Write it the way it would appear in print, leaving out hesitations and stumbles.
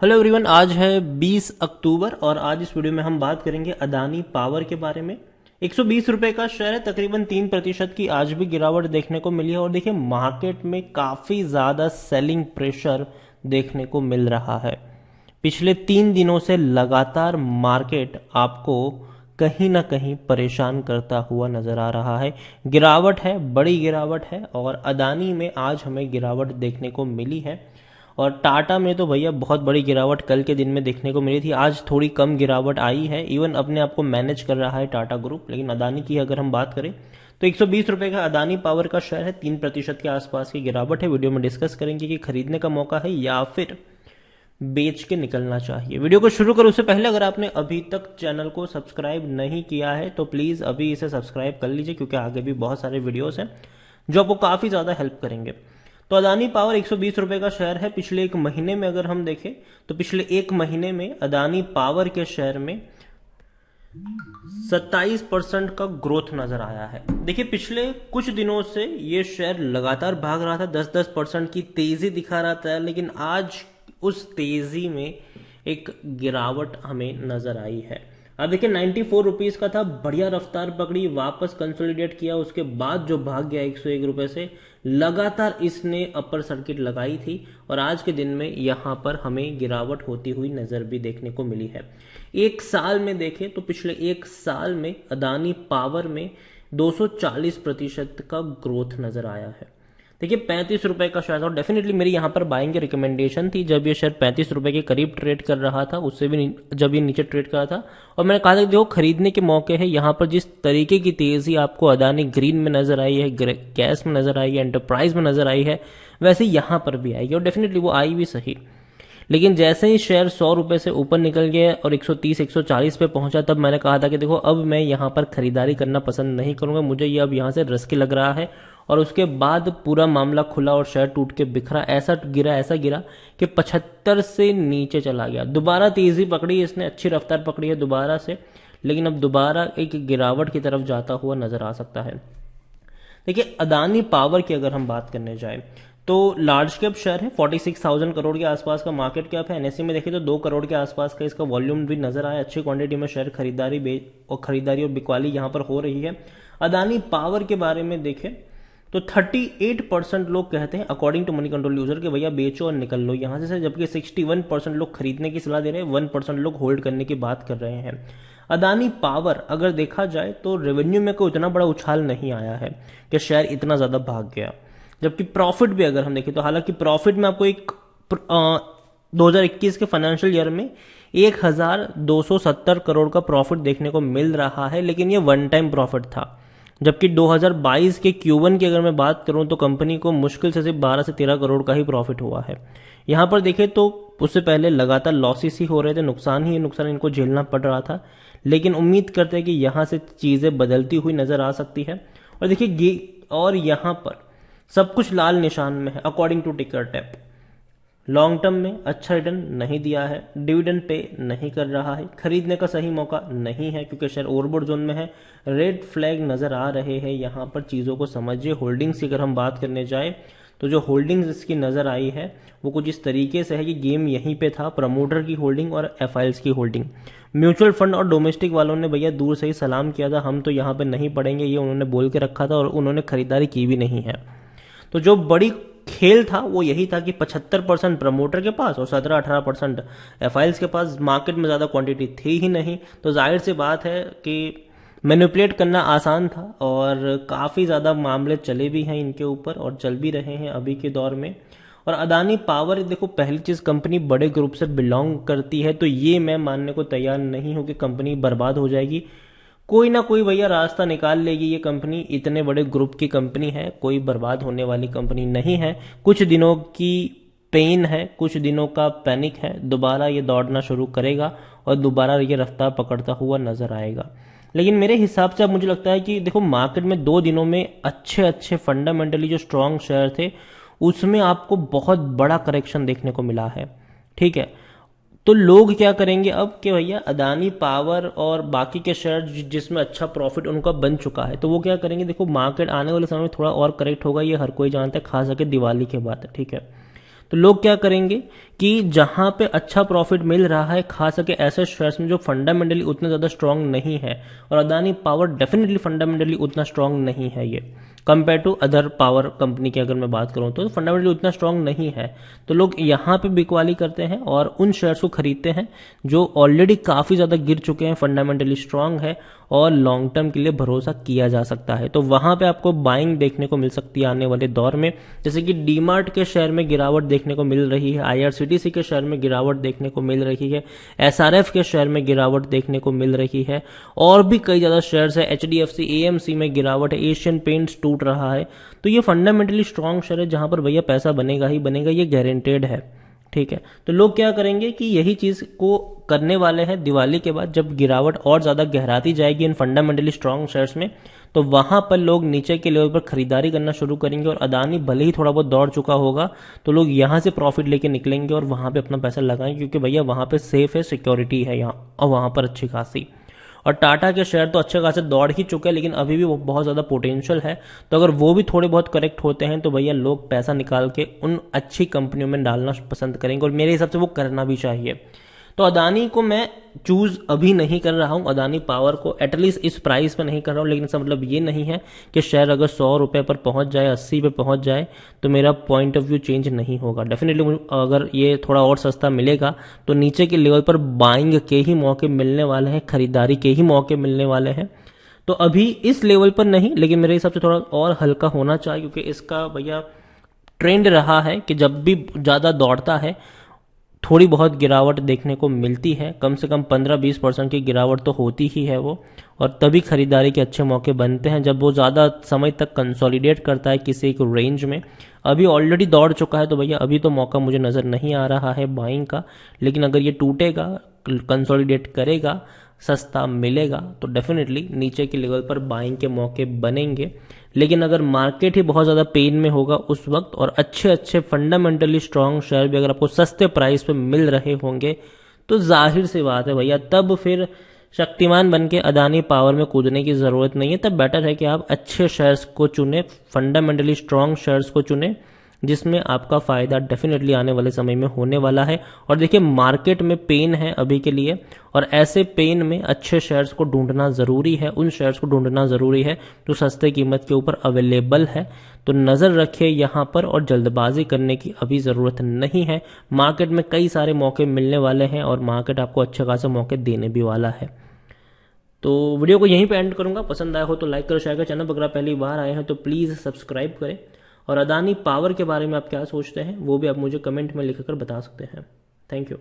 Hello everyone, आज है 20 अक्टूबर और आज इस वीडियो में हम बात करेंगे अदानी पावर के बारे में। 120 रुपए का शेयर है, तकरीबन 3% की आज भी गिरावट देखने को मिली है। और देखिए, मार्केट में काफ़ी ज़्यादा सेलिंग प्रेशर देखने को मिल रहा है। पिछले 3 दिनों से लगातार मार्केट आपको कहीं ना कहीं परेशान करता हुआ नजर आ रहा है। गिरावट है, बड़ी गिरावट है और अदानी में आज हमें गिरावट देखने को मिली है। और टाटा में तो भैया बहुत बड़ी गिरावट कल के दिन में देखने को मिली थी। आज थोड़ी कम गिरावट आई है, इवन अपने आप को मैनेज कर रहा है टाटा ग्रुप। लेकिन अदानी की अगर हम बात करें तो 120 रुपए का अदानी पावर का शेयर है, 3% के आसपास की गिरावट है। वीडियो में डिस्कस करेंगे कि खरीदने का मौका है या फिर बेच के निकलना चाहिए। वीडियो को शुरू करो उससे पहले अगर आपने अभी तक चैनल को सब्सक्राइब नहीं किया है तो प्लीज़ अभी इसे सब्सक्राइब कर लीजिए, क्योंकि आगे भी बहुत सारे वीडियोस हैं जो आपको काफ़ी ज़्यादा हेल्प करेंगे। तो अदानी पावर 120 रुपए का शेयर है। पिछले एक महीने में अगर हम देखें तो पिछले एक महीने में अदानी पावर के शेयर में 27% का ग्रोथ नजर आया है। देखिए, पिछले कुछ दिनों से ये शेयर लगातार भाग रहा था, 10-10% की तेजी दिखा रहा था, लेकिन आज उस तेजी में एक गिरावट हमें नजर आई है। अब देखिए, 94 रुपीज का था, बढ़िया रफ्तार पकड़ी, वापस कंसोलिडेट किया, उसके बाद जो भाग गया 101 रुपए से, लगातार इसने अपर सर्किट लगाई थी और आज के दिन में यहां पर हमें गिरावट होती हुई नजर भी देखने को मिली है। एक साल में देखें तो पिछले एक साल में अदानी पावर में 240% का ग्रोथ नजर आया है। देखिए, 35 रुपए का शेयर था और डेफिनेटली मेरी यहाँ पर बाइंग की रिकमेंडेशन थी जब ये शेयर 35 रुपए के करीब ट्रेड कर रहा था, उससे भी जब ये नीचे ट्रेड कर रहा था। और मैंने कहा था कि देखो, खरीदने के मौके हैं। यहाँ पर जिस तरीके की तेजी आपको अदानी ग्रीन में नजर आई है, गैस में नजर आई है, एंटरप्राइज में नजर आई है, वैसे यहाँ पर भी आएगी और डेफिनेटली वो आई भी सही। लेकिन जैसे ही शेयर 100 रुपए से ऊपर निकल गया और 130-140 पे पहुंचा, तब मैंने कहा था कि देखो, अब मैं यहाँ पर खरीदारी करना पसंद नहीं करूंगा, मुझे ये अब यहाँ से रिस्की लग रहा है। और उसके बाद पूरा मामला खुला और शेयर टूट के बिखरा, ऐसा गिरा कि 75 से नीचे चला गया। दोबारा तेजी पकड़ी इसने, अच्छी रफ्तार पकड़ी है दोबारा से, लेकिन अब दोबारा एक गिरावट की तरफ जाता हुआ नजर आ सकता है। देखिए, अदानी पावर की अगर हम बात करने जाए तो लार्ज कैप शेयर है, 46,000 करोड़ के आसपास का मार्केट कैप है। एनएससी में देखें तो 2 करोड़ के आसपास का इसका वॉल्यूम भी नजर आया। अच्छी क्वांटिटी में शेयर खरीदारी और बिकवाली यहां पर हो रही है। अदानी पावर के बारे में देखें तो 38% लोग कहते हैं according to money control user कि भैया बेचो और निकल लो यहां से, जबकि 61% लोग खरीदने की सलाह दे रहे हैं, 1% लोग होल्ड करने की बात कर रहे हैं। अदानी पावर अगर देखा जाए तो रेवेन्यू में कोई उतना बड़ा उछाल नहीं आया है कि शेयर इतना ज्यादा भाग गया। जबकि प्रॉफिट भी अगर हम देखें तो हालांकि प्रॉफिट में आपको एक 2021 के फाइनेंशियल ईयर में 1270 करोड़ का प्रॉफिट देखने को मिल रहा है, लेकिन ये वन टाइम प्रॉफिट था। जबकि 2022 के Q1 की अगर मैं बात करूं तो कंपनी को मुश्किल से सिर्फ 12 से 13 करोड़ का ही प्रॉफिट हुआ है। यहां पर देखें तो उससे पहले लगातार लॉसेस ही हो रहे थे, नुकसान इनको झेलना पड़ रहा था। लेकिन उम्मीद करते हैं कि यहां से चीजें बदलती हुई नजर आ सकती है। और देखिए, और यहां पर सब कुछ लाल निशान में है अकॉर्डिंग टू टिकर टैप। लॉन्ग टर्म में अच्छा रिटर्न नहीं दिया है, डिविडेंड पे नहीं कर रहा है, खरीदने का सही मौका नहीं है क्योंकि शेयर ओवरबॉट जोन में है। रेड फ्लैग नजर आ रहे हैं, यहां पर चीजों को समझिए। होल्डिंग्स की अगर हम बात करने जाए तो जो होल्डिंग्स इसकी नजर आई है वो कुछ इस तरीके से है कि गेम यहीं पे था, प्रमोटर की होल्डिंग और एफआईएल्स की होल्डिंग। म्यूचुअल फंड और डोमेस्टिक वालों ने भैया दूर से ही सलाम किया था, हम तो यहाँ पे नहीं पड़ेंगे, ये उन्होंने बोल के रखा था और उन्होंने खरीदारी की भी नहीं है। तो जो बड़ी खेल था वो यही था कि 75% प्रमोटर के पास और 17-18% एफआईएल्स के पास, मार्केट में ज्यादा क्वांटिटी थी ही नहीं। तो जाहिर सी बात है कि मैनिपुलेट करना आसान था और काफी ज्यादा मामले चले भी हैं इनके ऊपर और चल भी रहे हैं अभी के दौर में। और अदानी पावर, देखो, पहली चीज कंपनी बड़े ग्रुप से बिलोंग करती है, तो ये मैं मानने को तैयार नहीं हूं कि कंपनी बर्बाद हो जाएगी। कोई ना कोई भैया रास्ता निकाल लेगी ये कंपनी, इतने बड़े ग्रुप की कंपनी है, कोई बर्बाद होने वाली कंपनी नहीं है। कुछ दिनों की पेन है, कुछ दिनों का पैनिक है, दोबारा ये दौड़ना शुरू करेगा और दोबारा ये रफ्तार पकड़ता हुआ नजर आएगा। लेकिन मेरे हिसाब से अब मुझे लगता है कि देखो, मार्केट में 2 दिनों में अच्छे फंडामेंटली जो स्ट्रांग शेयर थे उसमें आपको बहुत बड़ा करेक्शन देखने को मिला है। ठीक है, तो लोग क्या करेंगे अब कि भैया अदानी पावर और बाकी के शेयर जिसमें अच्छा प्रॉफिट उनका बन चुका है, तो वो क्या करेंगे, देखो मार्केट आने वाले समय में थोड़ा और करेक्ट होगा, ये हर कोई जानता है, खास करके दिवाली के बाद। ठीक है, तो लोग क्या करेंगे कि जहां पे अच्छा प्रॉफिट मिल रहा है खा सके ऐसे शेयर्स में जो फंडामेंटली उतने ज़्यादा स्ट्रांग नहीं है। और अदानी पावर डेफिनेटली फंडामेंटली उतना स्ट्रांग नहीं है ये, compare to other power company की अगर मैं बात करूं तो फंडामेंटली उतना स्ट्रांग नहीं है। तो लोग यहाँ पे बिकवाली करते हैं और उन शेयर्स को खरीदते हैं जो ऑलरेडी काफ़ी ज़्यादा गिर चुके हैं, फंडामेंटली स्ट्रांग है और लॉन्ग टर्म के लिए भरोसा किया जा सकता है। तो वहां पे आपको बाइंग देखने को मिल सकती है आने वाले दौर में, जैसे कि डीमार्ट के शेयर में गिरावट देखने को मिल रही है, आईआरसीटीसी के शेयर में गिरावट देखने को मिल रही है, एसआरएफ के शेयर में गिरावट देखने को मिल रही है, और भी कई ज्यादा शेयर्स है, एचडीएफसी एएमसी में गिरावट है, एशियन पेंट्स टूट रहा है। तो ये फंडामेंटली स्ट्रांग शेयर है जहां पर भैया पैसा बनेगा ही बनेगा, ये गारंटेड है। ठीक है, तो लोग क्या करेंगे कि यही चीज को करने वाले हैं दिवाली के बाद, जब गिरावट और ज्यादा गहराती जाएगी इन फंडामेंटली स्ट्रांग शेयर्स में, तो वहां पर लोग नीचे के लेवल पर खरीदारी करना शुरू करेंगे और अदानी भले ही थोड़ा बहुत दौड़ चुका होगा तो लोग यहां से प्रॉफिट लेके निकलेंगे और वहां पे अपना पैसा लगाएंगे, क्योंकि भैया वहां पे सेफ है, सिक्योरिटी है यहाँ और वहां पर अच्छी खासी। और टाटा के शेयर तो अच्छे खासे दौड़ ही चुके हैं, लेकिन अभी भी वो बहुत ज़्यादा पोटेंशियल है। तो अगर वो भी थोड़े बहुत करेक्ट होते हैं तो भैया लोग पैसा निकाल के उन अच्छी कंपनियों में डालना पसंद करेंगे, और मेरे हिसाब से वो करना भी चाहिए। तो अदानी को मैं चूज अभी नहीं कर रहा हूं, अदानी पावर को एटलीस्ट इस प्राइस पे नहीं कर रहा हूं, लेकिन इसका मतलब ये नहीं है कि शेयर अगर 100 रुपए पर पहुंच जाए, 80 पे पहुंच जाए तो मेरा पॉइंट ऑफ व्यू चेंज नहीं होगा। डेफिनेटली अगर ये थोड़ा और सस्ता मिलेगा तो नीचे के लेवल पर बाइंग के ही मौके मिलने वाले हैं, खरीदारी के ही मौके मिलने वाले हैं। तो अभी इस लेवल पर नहीं, लेकिन मेरे हिसाब से थोड़ा और हल्का होना चाहिए, क्योंकि इसका भैया ट्रेंड रहा है कि जब भी ज्यादा दौड़ता है थोड़ी बहुत गिरावट देखने को मिलती है, कम से कम 15-20% की गिरावट तो होती ही है वो, और तभी खरीदारी के अच्छे मौके बनते हैं जब वो ज़्यादा समय तक कंसोलिडेट करता है किसी एक रेंज में। अभी ऑलरेडी दौड़ चुका है तो भैया अभी तो मौका मुझे नज़र नहीं आ रहा है बाइंग का, लेकिन अगर ये टूटेगा, कंसोलिडेट करेगा, सस्ता मिलेगा तो डेफिनेटली नीचे के लेवल पर बाइंग के मौके बनेंगे। लेकिन अगर मार्केट ही बहुत ज़्यादा पेन में होगा उस वक्त और अच्छे अच्छे फंडामेंटली स्ट्रांग शेयर भी अगर आपको सस्ते प्राइस पे मिल रहे होंगे तो जाहिर सी बात है भैया तब फिर शक्तिमान बन के अदानी पावर में कूदने की ज़रूरत नहीं है। तब बेटर है कि आप अच्छे शेयर्स को चुने, फंडामेंटली स्ट्रांग शेयर्स को चुने, जिसमें आपका फायदा डेफिनेटली आने वाले समय में होने वाला है। और देखिए मार्केट में पेन है अभी के लिए, और ऐसे पेन में अच्छे शेयर्स को ढूंढना जरूरी है, उन शेयर्स को ढूंढना जरूरी है जो सस्ते कीमत के ऊपर अवेलेबल है। तो नजर रखिए यहाँ पर, और जल्दबाजी करने की अभी जरूरत नहीं है। मार्केट में कई सारे मौके मिलने वाले हैं और मार्केट आपको अच्छे खासे मौके देने भी वाला है। तो वीडियो को यहीं पे एंड करूंगा। पसंद आया हो तो लाइक करो, शेयर करो। चैनल पर अगर आप पहली बार आए हैं तो प्लीज़ सब्सक्राइब करें। और अदानी पावर के बारे में आप क्या सोचते हैं वो भी आप मुझे कमेंट में लिखकर बता सकते हैं। Thank you.